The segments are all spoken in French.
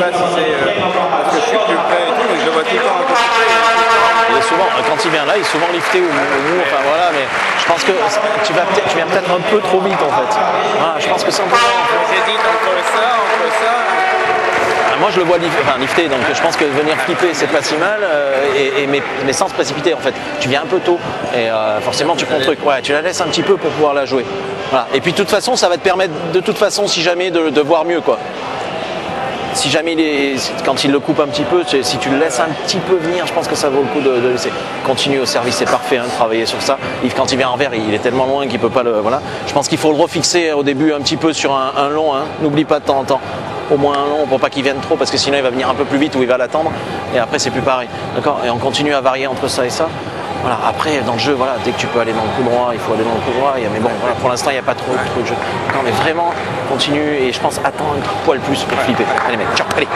pas si c'est parce que je suis plus près et tout, mais je le vois tout le temps un peu plus près. Il est souvent, quand il vient là, il est souvent lifté ou mou, enfin voilà, mais je pense que tu viens peut-être un peu trop vite en fait. Voilà, je pense que c'est un peu. J'hésite entre ça. Moi je le vois lifté, donc je pense que venir flipper c'est pas si mal, mais sans se précipiter en fait. Tu viens un peu tôt et forcément tu prends le truc, ouais, tu la laisses un petit peu pour pouvoir la jouer. Voilà. Et puis de toute façon ça va te permettre de toute façon si jamais de voir mieux quoi. Si jamais quand il le coupe un petit peu, si tu le laisses un petit peu venir, je pense que ça vaut le coup de laisser. Continue au service, c'est parfait, hein, de travailler sur ça. Yves, quand il vient envers, il est tellement loin qu'il peut pas le. Voilà. Je pense qu'il faut le refixer au début un petit peu sur un long. Hein. N'oublie pas de temps en temps. Au moins un long pour pas qu'il vienne trop, parce que sinon il va venir un peu plus vite ou il va l'attendre. Et après c'est plus pareil. D'accord. Et on continue à varier entre ça et ça. Voilà. Après dans le jeu, voilà, dès que tu peux aller dans le coup droit, il faut aller dans le coup droit. Mais bon, voilà, pour l'instant il n'y a pas trop de jeu. Non mais vraiment continue et je pense attends un poil plus pour flipper. Allez mec, ciao, allez.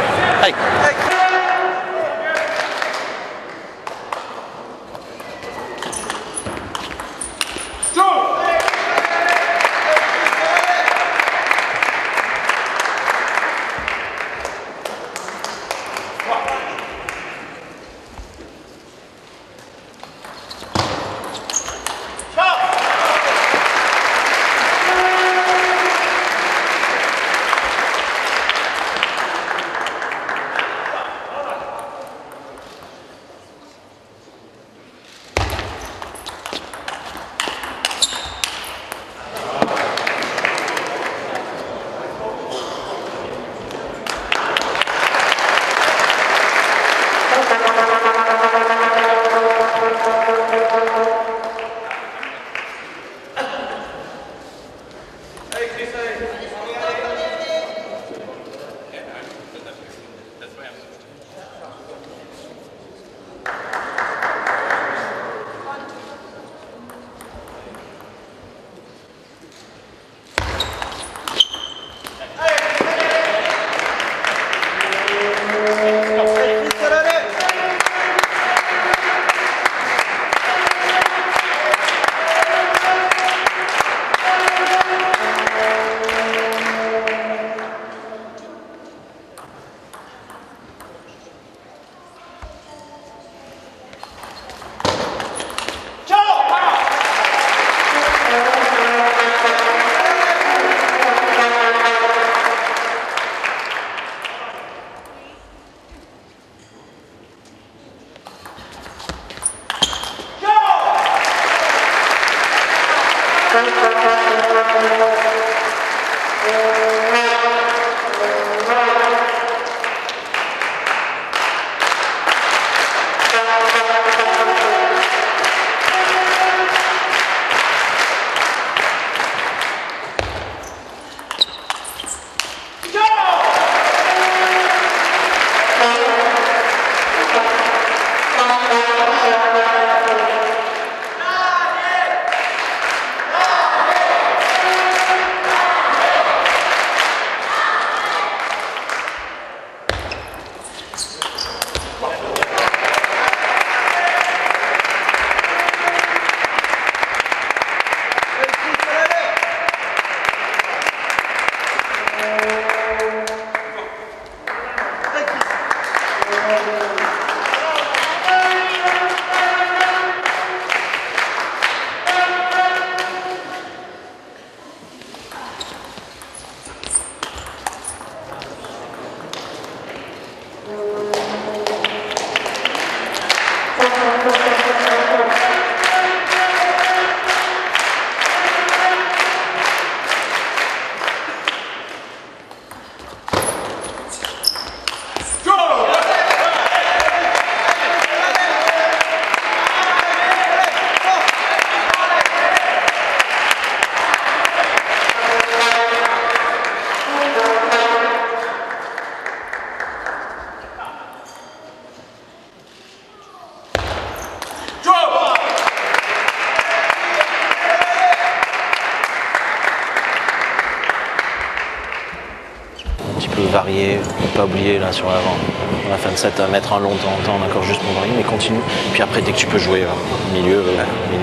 Varier, ne pas oublier là sur l'avant, dans la fin de set, à mettre un long temps encore juste pour varier, mais continue. Puis après, dès que tu peux jouer milieu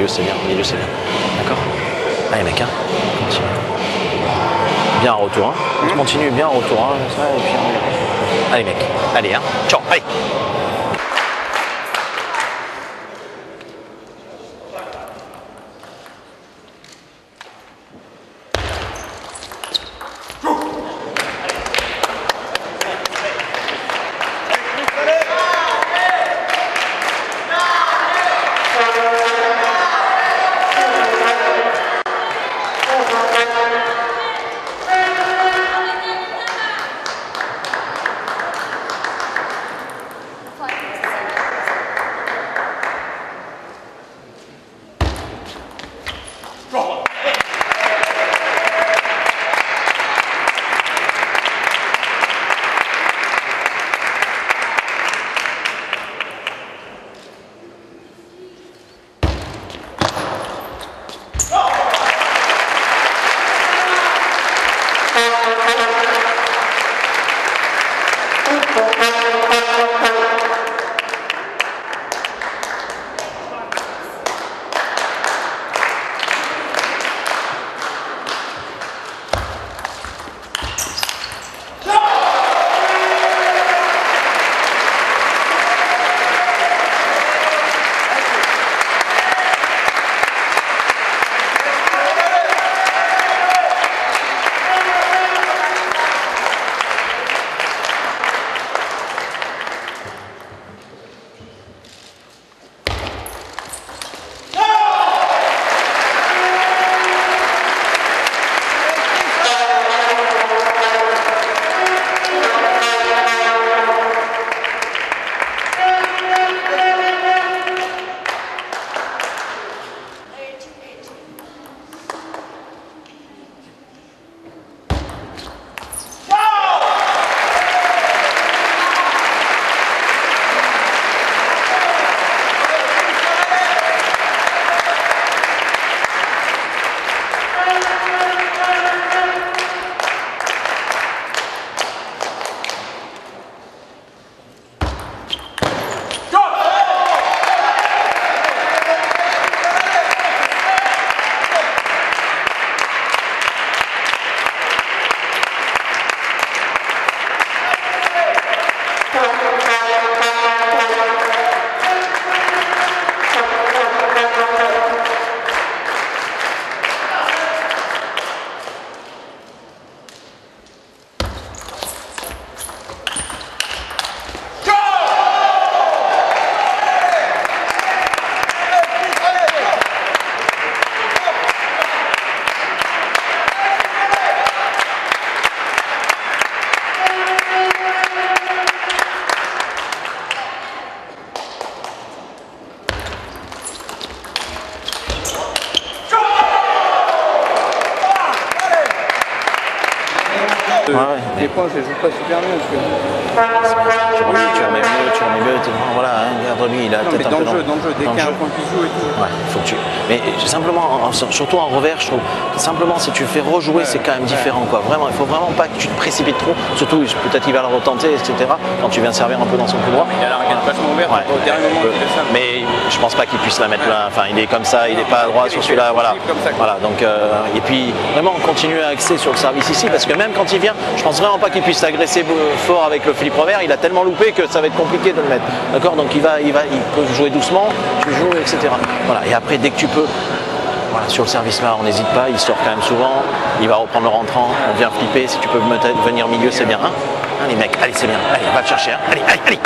c'est bien, milieu c'est bien. D'accord? Allez mec, hein, continue. Bien en retour, hein. Continue bien en retour, hein, ça, et puis allez mec, allez, hein, ciao, allez. Les points, je les joue pas super bien. Oui, tu remets mieux, voilà, hein, regarde lui, il a peut-être un peu dans le jeu, dès qu'il y a un point qui joue et tout. Ouais, faut que tu. Mais simplement, surtout en revers, je trouve que simplement si tu fais rejouer, c'est quand même différent, quoi. Vraiment, il faut vraiment pas que tu te précipites trop. Surtout, peut-être qu'il va le retenter, etc. Quand tu viens servir un peu dans son coup droit. Il a la raquette vachement ouverte. Au dernier moment, il fait ça. Mais je pense pas qu'il puisse la mettre là. Enfin, il est comme ça, il n'est pas droit sur celui-là, voilà. Voilà. Donc, et puis vraiment, on continue à axer sur le service ici, parce que même quand il vient, je pense vraiment pas qu'il puisse agresser fort avec le flip revers. Il a tellement loupé que ça va être compliqué de le mettre. D'accord. Donc il peut jouer doucement, tu joues, etc. Voilà. Et après, dès que tu peux. Voilà, sur le service là, on n'hésite pas, il sort quand même souvent, il va reprendre le rentrant, on vient flipper, si tu peux venir milieu, c'est bien. Hein, les mecs, allez, c'est bien, allez, on va le chercher, hein. Allez.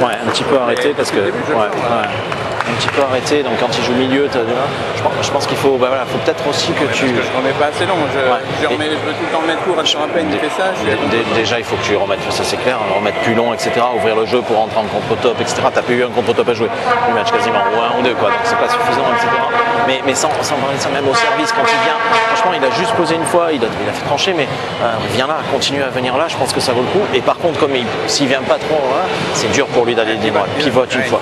Ouais, un petit peu arrêté parce que. Un petit peu arrêté, donc quand il joue milieu, je pense qu'il faut, voilà, faut peut-être aussi que tu. Parce que je remets pas assez long, je veux tout le temps mettre court, je me rappelle, il fait ça. Déjà, il faut que tu remettes, ça c'est clair, remettre plus long, etc. Ouvrir le jeu pour rentrer en contre-top, etc. T'as pas eu un contre-top à jouer, le match quasiment, ou un ou deux, quoi, donc c'est pas suffisant, etc. Mais sans parler de ça, même au service, quand il vient, franchement, il a juste posé une fois, il a fait trancher, mais viens là, continue à venir là, je pense que ça vaut le coup. Et par contre, comme s'il vient pas trop, c'est dur pour lui d'aller libre, pivote une fois.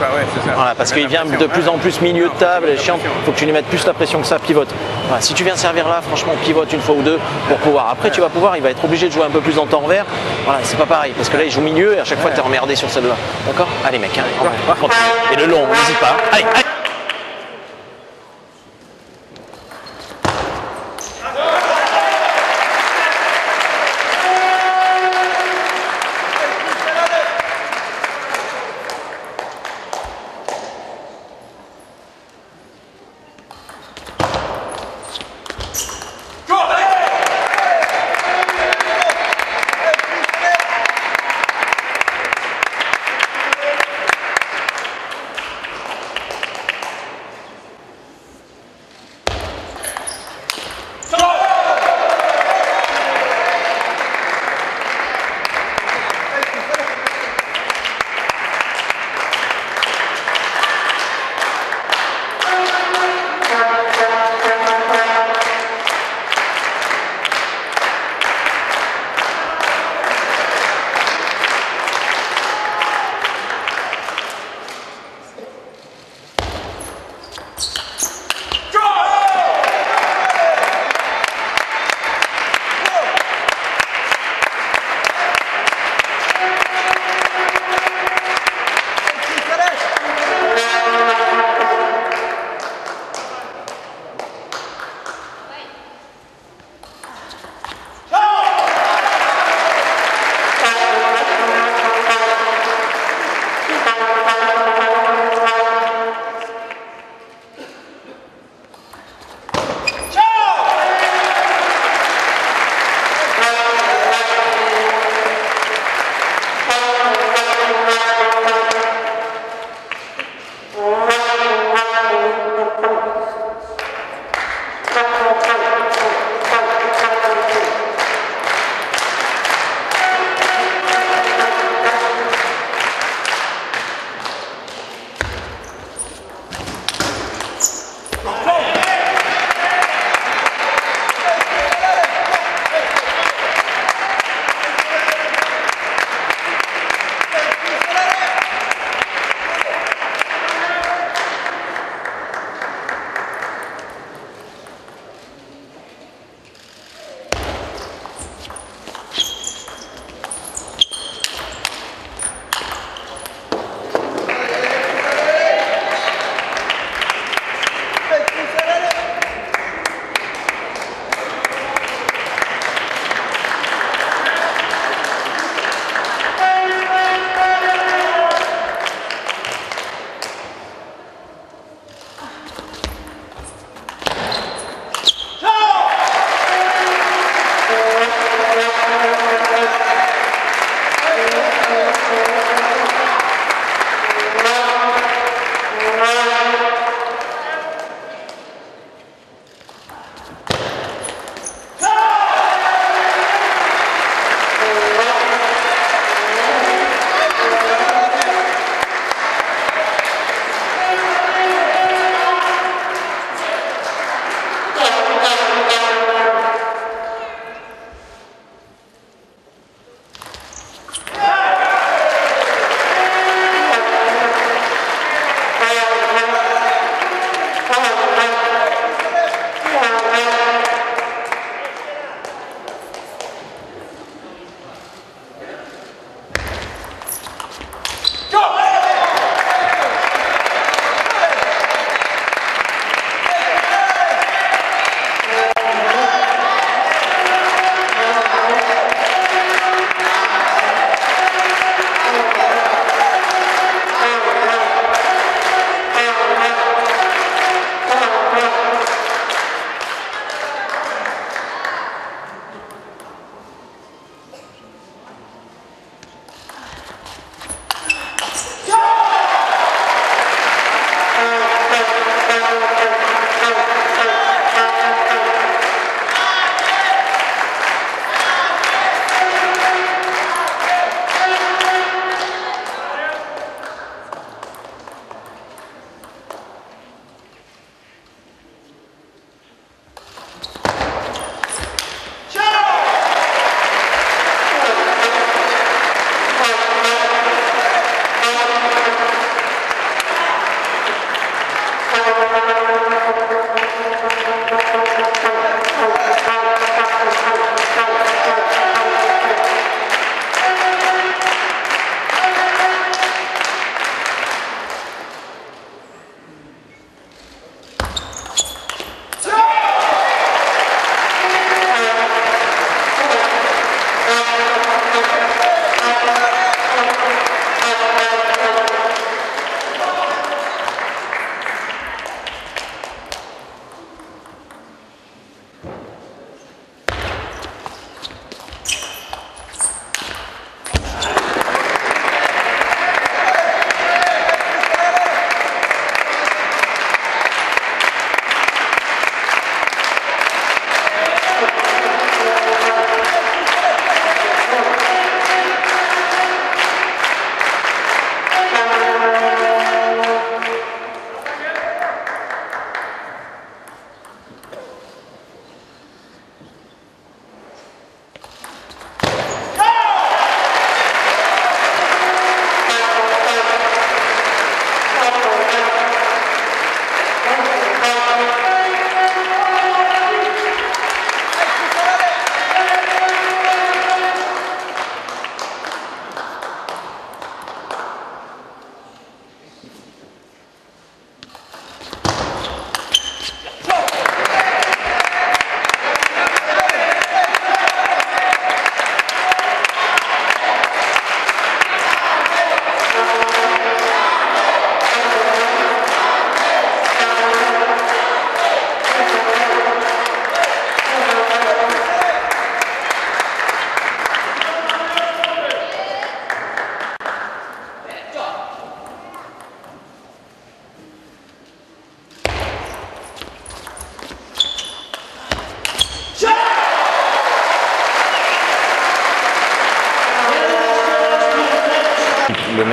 Voilà, parce qu'il vient de plus en plus milieu de table, et chiant, faut que tu lui mettes plus la pression que ça, pivote. Voilà, si tu viens servir là, franchement, pivote une fois ou deux pour pouvoir. Après, tu vas pouvoir, il va être obligé de jouer un peu plus en temps vert. Voilà, c'est pas pareil, parce que là, il joue milieu et à chaque fois, tu es emmerdé sur celle-là. D'accord? Allez, mec, continue. Et le long, n'hésite pas. Allez, allez.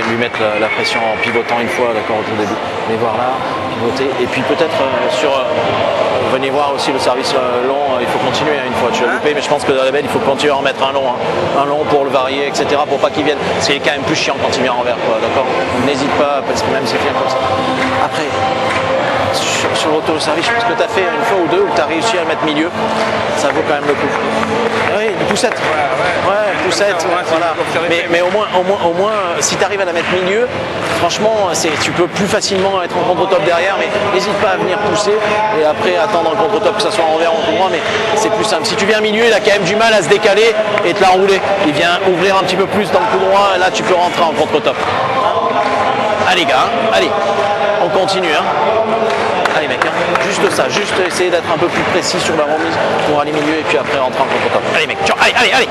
Lui mettre la pression en pivotant une fois, d'accord, au tout début. Mais voir là, pivoter. Et puis peut-être venez voir aussi le service long, il faut continuer une fois. Tu l'as loupé, mais je pense que dans la belle, il faut continuer à en mettre un long. Un long pour le varier, etc. Pour pas qu'il vienne. C'est quand même plus chiant quand il vient envers, quoi, d'accord. N'hésite pas, parce que même s'il vient comme ça. Après, sur l'auto-service, je pense que tu as fait une fois ou deux où tu as réussi à le mettre milieu. Ça vaut quand même le coup. Oui, une poussette. Ouais, poussette, voilà. Mais au moins, si tu arrives à la mettre milieu, franchement, tu peux plus facilement être en contre-top derrière, mais n'hésite pas à venir pousser et après attendre un contre-top, que ça soit envers ou en tout droit, mais c'est plus simple. Si tu viens milieu, il a quand même du mal à se décaler et te la rouler. Il vient ouvrir un petit peu plus dans le coup droit, et là tu peux rentrer en contre-top. Allez gars, allez, on continue. Hein. Allez mec, hein. Juste ça, juste essayer d'être un peu plus précis sur la remise pour aller milieu et puis après rentrer en contre-top. Allez mec, allez, allez, allez.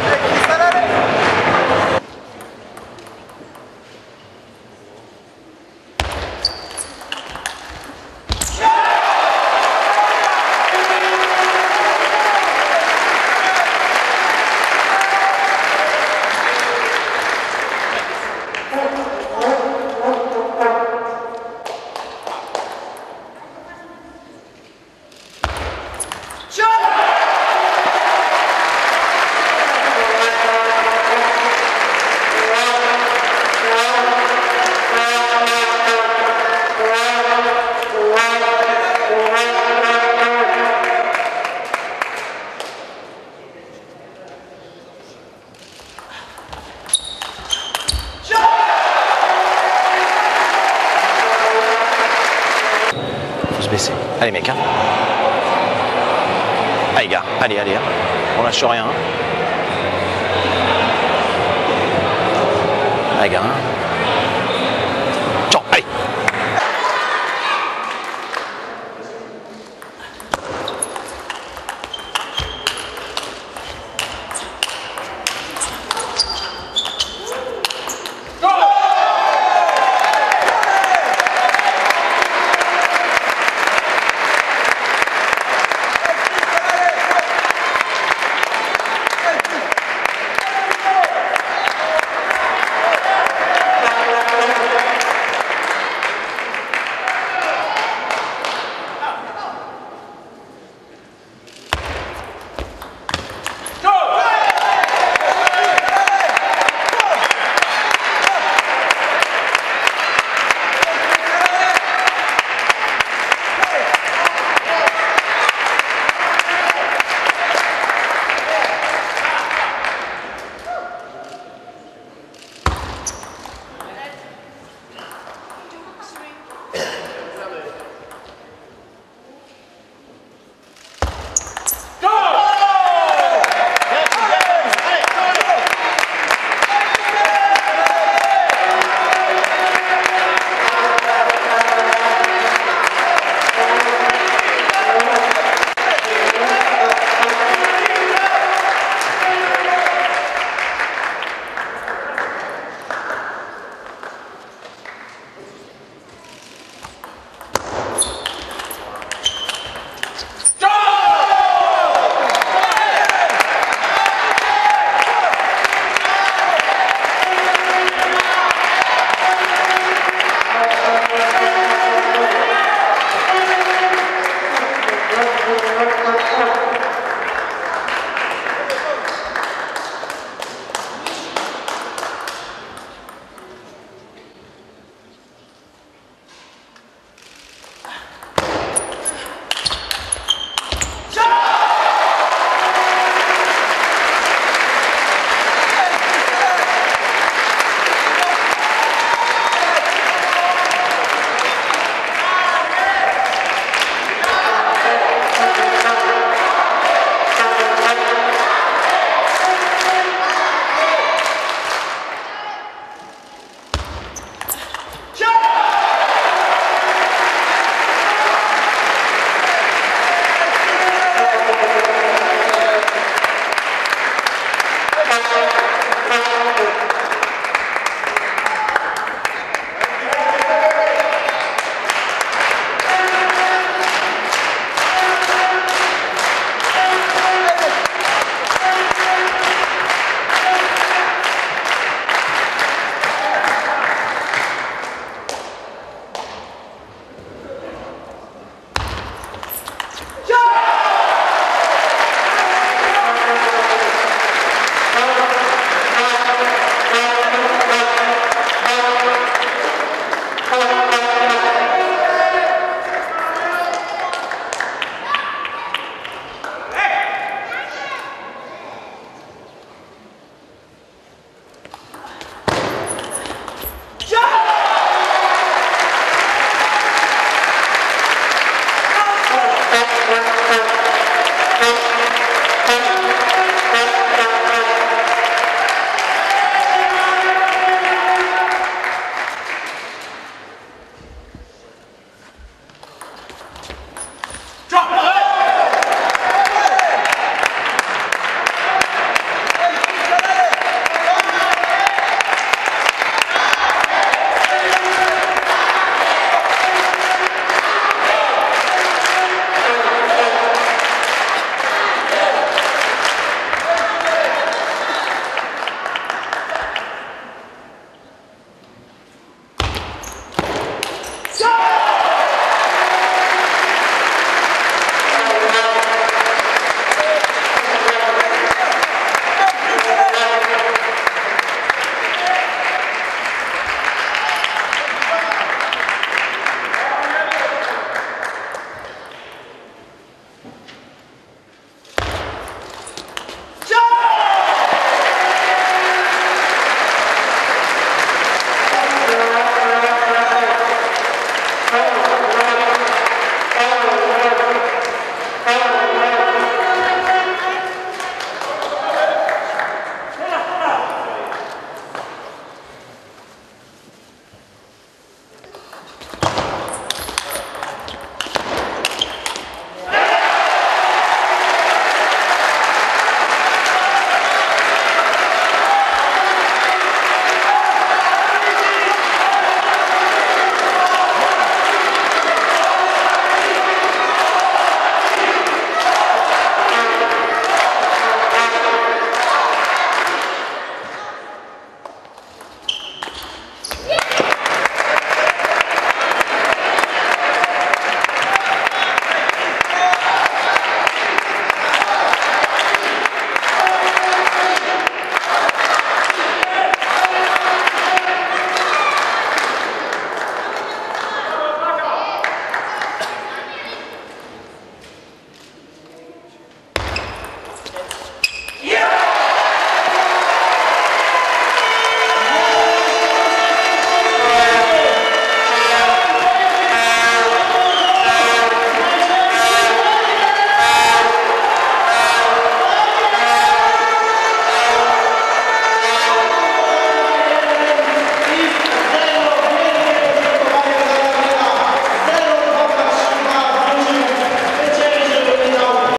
Baisser. Allez mec, hein. Allez gars, allez, allez, hein. On lâche rien. Hein. Allez gars, hein.